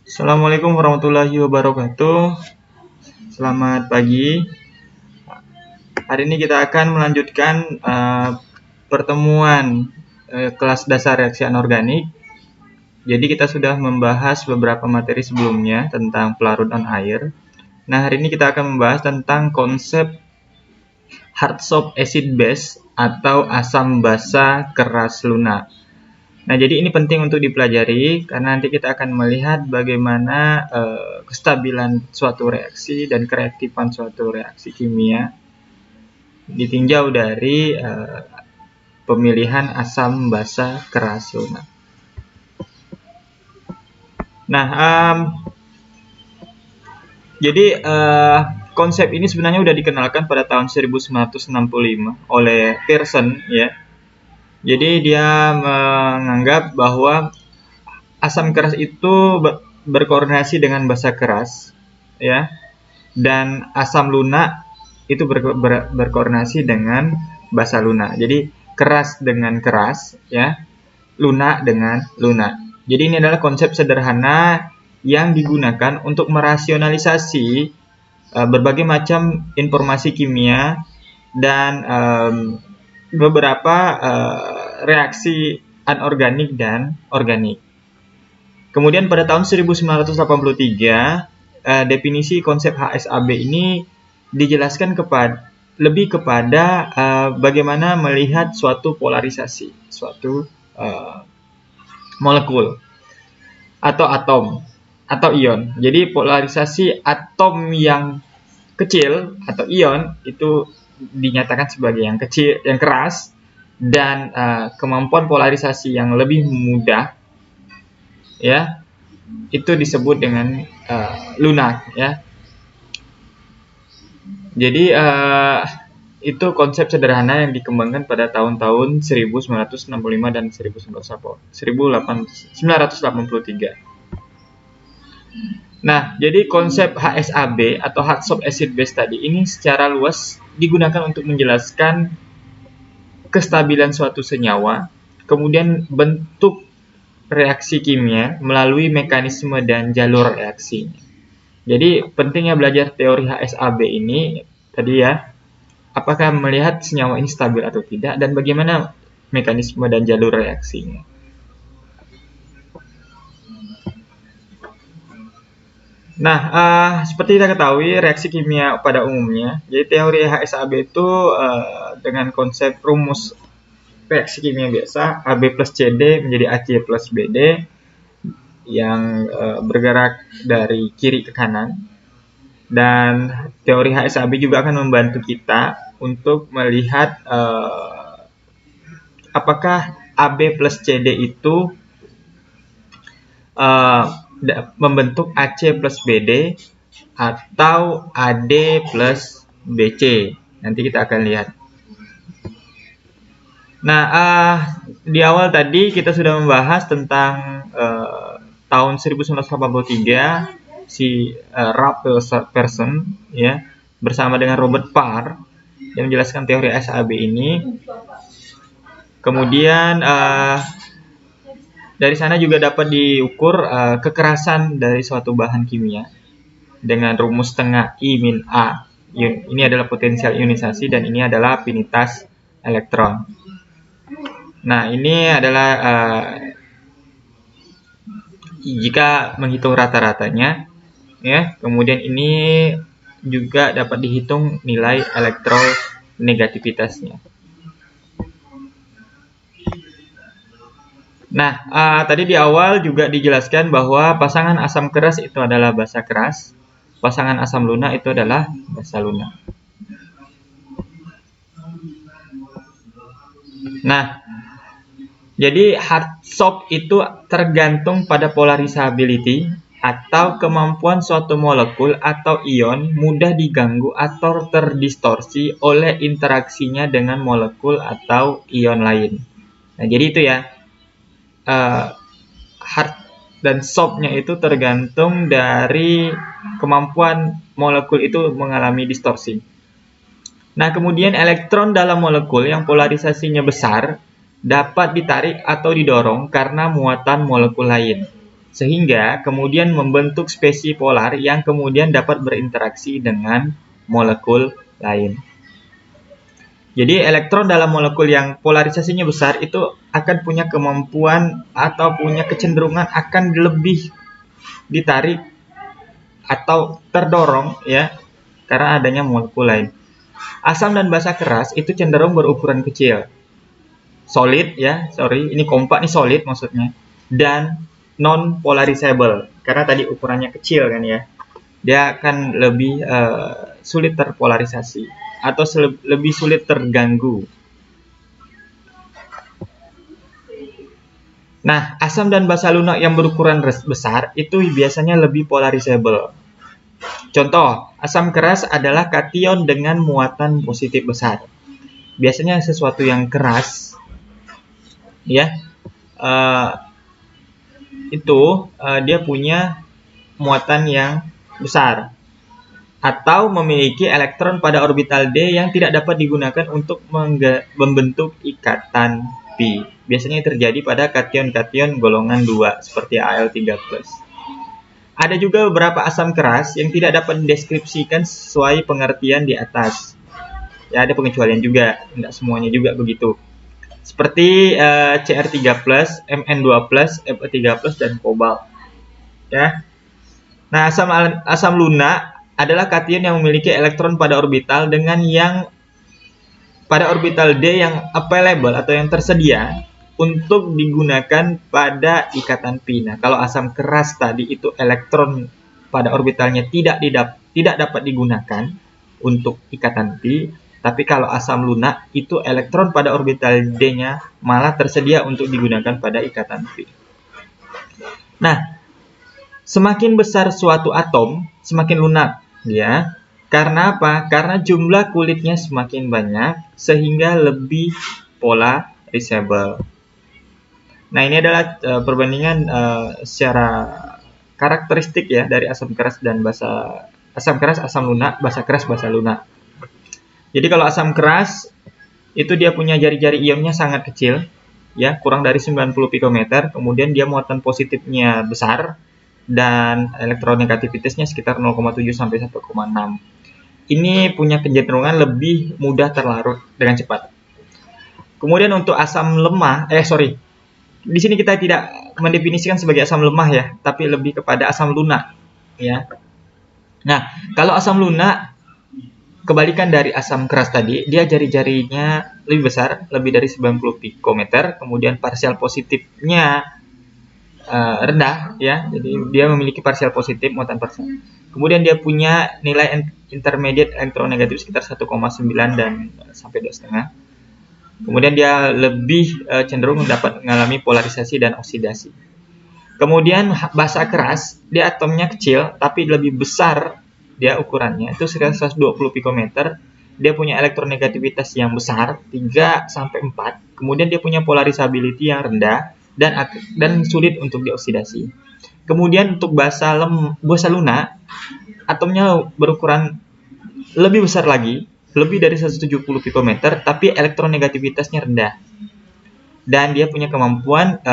Assalamualaikum warahmatullahi wabarakatuh. Selamat pagi. Hari ini kita akan melanjutkan pertemuan kelas dasar reaksi anorganik. Jadi kita sudah membahas beberapa materi sebelumnya tentang pelarut non-air. Nah, hari ini kita akan membahas tentang konsep hard-soft acid-base atau asam basa keras lunak. Nah, jadi ini penting untuk dipelajari karena nanti kita akan melihat bagaimana kestabilan suatu reaksi dan kereaktifan suatu reaksi kimia ditinjau dari pemilihan asam basa keras lunak. Nah, jadi konsep ini sebenarnya sudah dikenalkan pada tahun 1965 oleh Pearson, ya. Jadi dia menganggap bahwa asam keras itu berkoordinasi dengan basa keras, ya, dan asam lunak itu berkoordinasi dengan basa lunak. Jadi keras dengan keras, ya, lunak dengan lunak. Jadi ini adalah konsep sederhana yang digunakan untuk merasionalisasi berbagai macam informasi kimia dan beberapa reaksi anorganik dan organik. Kemudian pada tahun 1983, definisi konsep HSAB ini dijelaskan lebih kepada bagaimana melihat suatu polarisasi, suatu molekul atau atom atau ion. Jadi polarisasi atom yang kecil atau ion itu dinyatakan sebagai yang kecil, yang keras, dan kemampuan polarisasi yang lebih mudah, ya, itu disebut dengan lunak, ya. Jadi itu konsep sederhana yang dikembangkan pada tahun-tahun 1965 dan 1983. Nah, jadi konsep HSAB atau hard-soft acid-base tadi ini secara luas digunakan untuk menjelaskan kestabilan suatu senyawa, kemudian bentuk reaksi kimia melalui mekanisme dan jalur reaksinya. Jadi pentingnya belajar teori HSAB ini tadi, ya, apakah melihat senyawa ini stabil atau tidak dan bagaimana mekanisme dan jalur reaksinya. Nah, seperti kita ketahui reaksi kimia pada umumnya, jadi teori HSAB itu dengan konsep rumus reaksi kimia biasa, AB plus CD menjadi AC plus BD yang bergerak dari kiri ke kanan. Dan teori HSAB juga akan membantu kita untuk melihat apakah AB plus CD itu membentuk AC plus BD atau AD plus BC. Nanti kita akan lihat. Nah, di awal tadi kita sudah membahas tentang tahun 1983 si Ralph Pearson, ya, bersama dengan Robert Parr yang menjelaskan teori HSAB ini. Kemudian dari sana juga dapat diukur kekerasan dari suatu bahan kimia dengan rumus tengah I min A. Ini adalah potensial ionisasi dan ini adalah afinitas elektron. Nah, ini adalah jika menghitung rata-ratanya, ya. Kemudian ini juga dapat dihitung nilai elektronegativitasnya. Nah, tadi di awal juga dijelaskan bahwa pasangan asam keras itu adalah basa keras, pasangan asam lunak itu adalah basa lunak. Nah, jadi hard-soft itu tergantung pada polarisability atau kemampuan suatu molekul atau ion mudah diganggu atau terdistorsi oleh interaksinya dengan molekul atau ion lain. Nah, jadi itu, ya, hard dan softnya itu tergantung dari kemampuan molekul itu mengalami distorsi. Nah, kemudian elektron dalam molekul yang polarisasinya besar dapat ditarik atau didorong karena muatan molekul lain. sehingga kemudian membentuk spesies polar yang kemudian dapat berinteraksi dengan molekul lain. Jadi elektron dalam molekul yang polarisasinya besar itu akan punya kemampuan atau punya kecenderungan akan lebih ditarik atau terdorong ya karena adanya molekul lain. Asam dan basa keras itu cenderung berukuran kecil. Solid ya, ini kompak nih, solid maksudnya. Dan non polarizable karena tadi ukurannya kecil kan ya. Dia akan lebih sulit terpolarisasi atau lebih sulit terganggu. Nah, asam dan basa lunak yang berukuran besar itu biasanya lebih polarizable. Contoh, asam keras adalah kation dengan muatan positif besar. Biasanya sesuatu yang keras, ya, dia punya muatan yang besar atau memiliki elektron pada orbital D yang tidak dapat digunakan untuk membentuk ikatan pi. Biasanya terjadi pada kation-kation golongan 2 seperti Al3+. Ada juga beberapa asam keras yang tidak dapat dideskripsikan sesuai pengertian di atas. Ya, ada pengecualian juga, tidak semuanya juga begitu. Seperti Cr3+, Mn2+, Fe3+, dan kobalt. Ya. Nah, asam lunak adalah kation yang memiliki elektron pada orbital dengan yang pada orbital D yang available atau yang tersedia untuk digunakan pada ikatan pi. Nah, kalau asam keras tadi itu elektron pada orbitalnya tidak dapat digunakan untuk ikatan pi, tapi kalau asam lunak itu elektron pada orbital D-nya malah tersedia untuk digunakan pada ikatan pi. Nah, semakin besar suatu atom, semakin lunak. Ya, karena apa? Karena jumlah kulitnya semakin banyak sehingga lebih polarizable. Nah, ini adalah perbandingan secara karakteristik ya dari asam keras, asam lunak, basa keras, basa lunak. Jadi kalau asam keras itu dia punya jari-jari ionnya sangat kecil, ya, kurang dari 90 pikometer, kemudian dia muatan positifnya besar dan elektronegativitasnya sekitar 0,7 sampai 1,6. Ini punya kecenderungan lebih mudah terlarut dengan cepat. Kemudian untuk asam lemah, di sini kita tidak mendefinisikan sebagai asam lemah ya, tapi lebih kepada asam lunak, ya. Nah, kalau asam lunak kebalikan dari asam keras tadi, dia jari-jarinya lebih besar, lebih dari 90 pikometer, kemudian partial positifnya rendah ya, jadi dia memiliki partial positif, muatan partial. Kemudian dia punya nilai intermediate elektronegatif sekitar 1,9 dan sampai 2,5. Kemudian dia lebih cenderung dapat mengalami polarisasi dan oksidasi. Kemudian basa keras, dia atomnya kecil tapi lebih besar dia ukurannya, itu sekitar 120 pikometer. Dia punya elektronegativitas yang besar 3 sampai 4. Kemudian dia punya polarisability yang rendah dan sulit untuk dioksidasi. Kemudian untuk basa lunak, atomnya berukuran lebih besar lagi, lebih dari 170 pikometer, tapi elektronegativitasnya rendah. Dan dia punya kemampuan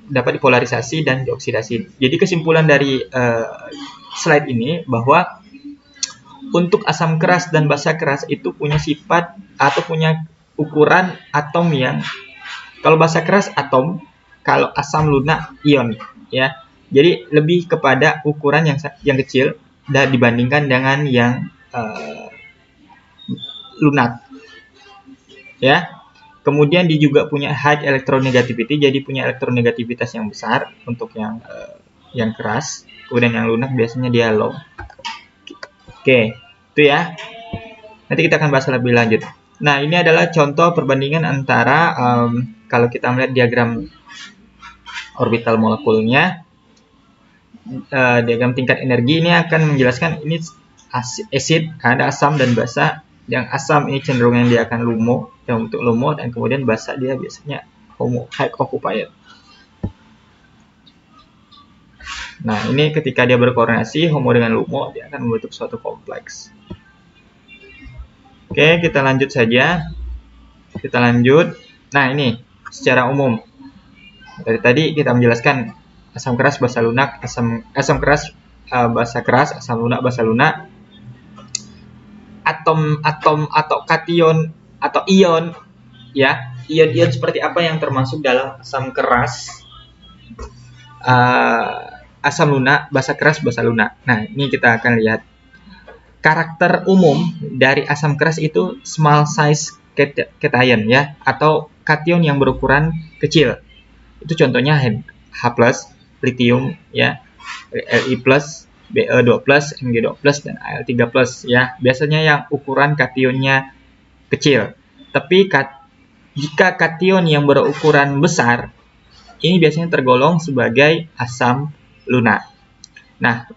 dapat dipolarisasi dan dioksidasi. Jadi kesimpulan dari slide ini bahwa untuk asam keras dan basa keras itu punya sifat atau punya ukuran atom yang, kalau basa keras atom, kalau asam lunak ion, ya. Jadi lebih kepada ukuran yang kecil dan dibandingkan dengan yang lunak, ya. Kemudian dia juga punya high electronegativity, jadi punya elektronegativitas yang besar untuk yang keras. Kemudian yang lunak biasanya dia low. Oke, itu ya. Nanti kita akan bahas lebih lanjut. Nah, ini adalah contoh perbandingan antara kalau kita melihat diagram orbital molekulnya, diagram tingkat energi ini akan menjelaskan ini acid, ada asam dan basa. Yang asam ini cenderung yang dia akan LUMO, yang untuk LUMO, dan kemudian basa dia biasanya high occupied. Nah, ini ketika dia berkoordinasi HOMO dengan LUMO, dia akan membentuk suatu kompleks. Oke, kita lanjut saja. Nah, ini secara umum. Dari tadi kita menjelaskan asam keras, basa lunak, asam keras, basa keras, asam lunak, basa lunak, atom atau kation atau ion, ya, ion-ion seperti apa yang termasuk dalam asam keras, asam lunak, basa keras, basa lunak. Nah, ini kita akan lihat karakter umum dari asam keras itu small size cation, ya, atau kation yang berukuran kecil. Itu contohnya H+, lithium, ya, Li+, Be2+, Mg2+, dan Al3+, ya. Biasanya yang ukuran kationnya kecil. Tapi jika kation yang berukuran besar, ini biasanya tergolong sebagai asam lunak. Nah,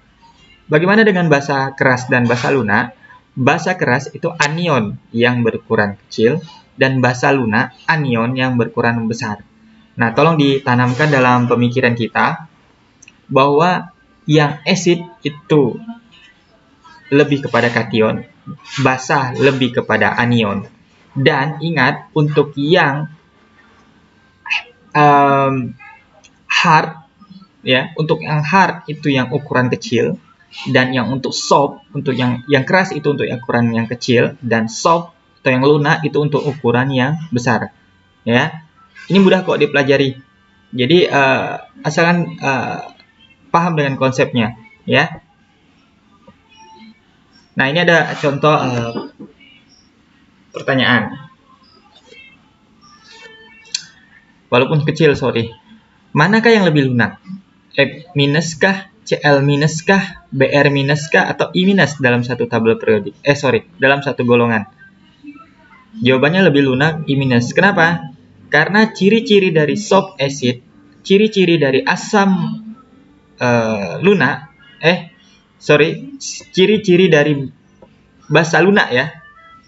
bagaimana dengan basa keras dan basa lunak? Basa keras itu anion yang berukuran kecil, dan basa lunak anion yang berukuran besar. Nah, tolong ditanamkan dalam pemikiran kita bahwa yang acid itu lebih kepada kation, basa lebih kepada anion. Dan ingat, untuk yang hard, ya, untuk yang hard itu yang ukuran kecil, dan yang untuk soft, untuk yang keras itu untuk ukuran yang kecil, dan soft atau yang lunak itu untuk ukuran yang besar, ya. Ini mudah kok dipelajari. Jadi asalkan paham dengan konsepnya, ya. Nah, ini ada contoh pertanyaan. Walaupun kecil, sorry. Manakah yang lebih lunak? F- kah, Cl- kah, Br- kah, atau I- dalam satu tabel periodik? Dalam satu golongan. Jawabannya lebih lunak I-. Kenapa? Karena ciri-ciri dari soft acid, ciri-ciri dari asam lunak, ciri-ciri dari basa lunak, ya.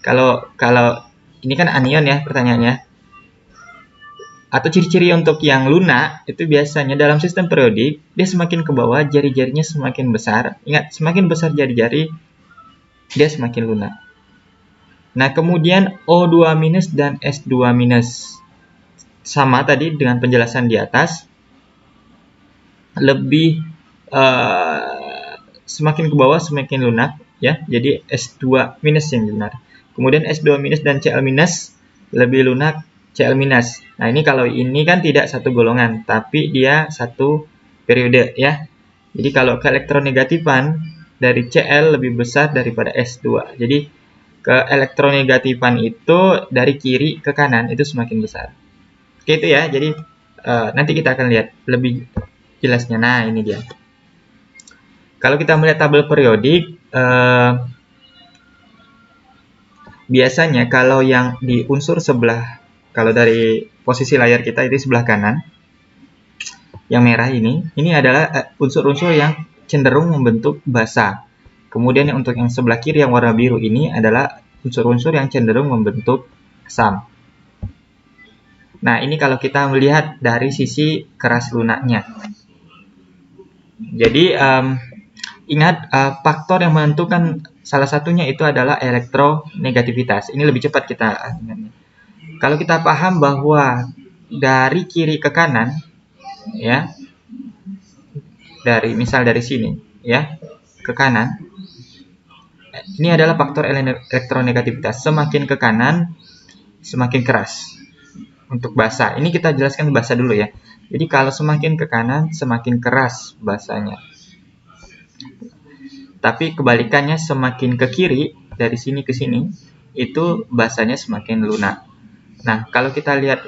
Kalau ini kan anion, ya, pertanyaannya. Atau ciri-ciri untuk yang lunak itu biasanya dalam sistem periodik, dia semakin ke bawah jari-jarinya semakin besar. Ingat, semakin besar jari-jari dia semakin lunak. Nah, kemudian O2- dan S2- sama tadi dengan penjelasan di atas, lebih semakin ke bawah semakin lunak, ya. Jadi S2- yang benar. Kemudian S2- dan Cl- lebih lunak Cl-. Nah, ini kalau ini kan tidak satu golongan, tapi dia satu periode, ya. Jadi kalau keelektronegatifan dari Cl lebih besar daripada S2. Jadi keelektronegatifan itu dari kiri ke kanan itu semakin besar. Oke, itu, ya. Jadi nanti kita akan lihat lebih jelasnya. Nah, ini dia. Kalau kita melihat tabel periodik, biasanya kalau yang di unsur sebelah, kalau dari posisi layar kita itu sebelah kanan, yang merah ini adalah unsur-unsur yang cenderung membentuk basa. Kemudian untuk yang sebelah kiri yang warna biru ini adalah unsur-unsur yang cenderung membentuk asam. Nah, ini kalau kita melihat dari sisi keras lunaknya. Jadi ingat, faktor yang menentukan salah satunya itu adalah elektronegativitas. Ini lebih cepat kita ingatnya. Kalau kita paham bahwa dari kiri ke kanan, ya, misal dari sini, ya, ke kanan, ini adalah faktor elektronegativitas. Semakin ke kanan, semakin keras untuk basa. Ini kita jelaskan basa dulu, ya. Jadi kalau semakin ke kanan, semakin keras basanya. Tapi kebalikannya, semakin ke kiri, dari sini ke sini, itu basanya semakin lunak. Nah, kalau kita lihat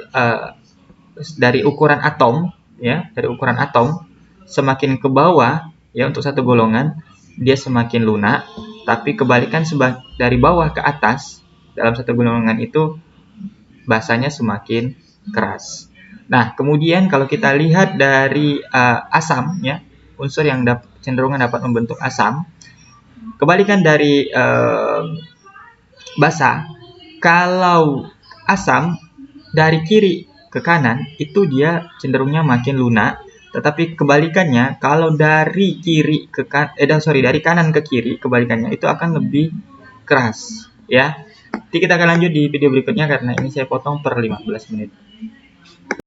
dari ukuran atom, ya, dari ukuran atom, semakin ke bawah, ya, untuk satu golongan, dia semakin lunak. Tapi kebalikan dari bawah ke atas, dalam satu golongan itu, basanya semakin keras. Nah, kemudian kalau kita lihat dari asam, ya, unsur yang cenderungan dapat membentuk asam, kebalikan dari basa, kalau asam dari kiri ke kanan itu dia cenderungnya makin lunak, tetapi kebalikannya kalau dari dari kanan ke kiri, kebalikannya itu akan lebih keras, ya. Nanti kita akan lanjut di video berikutnya karena ini saya potong per 15 menit.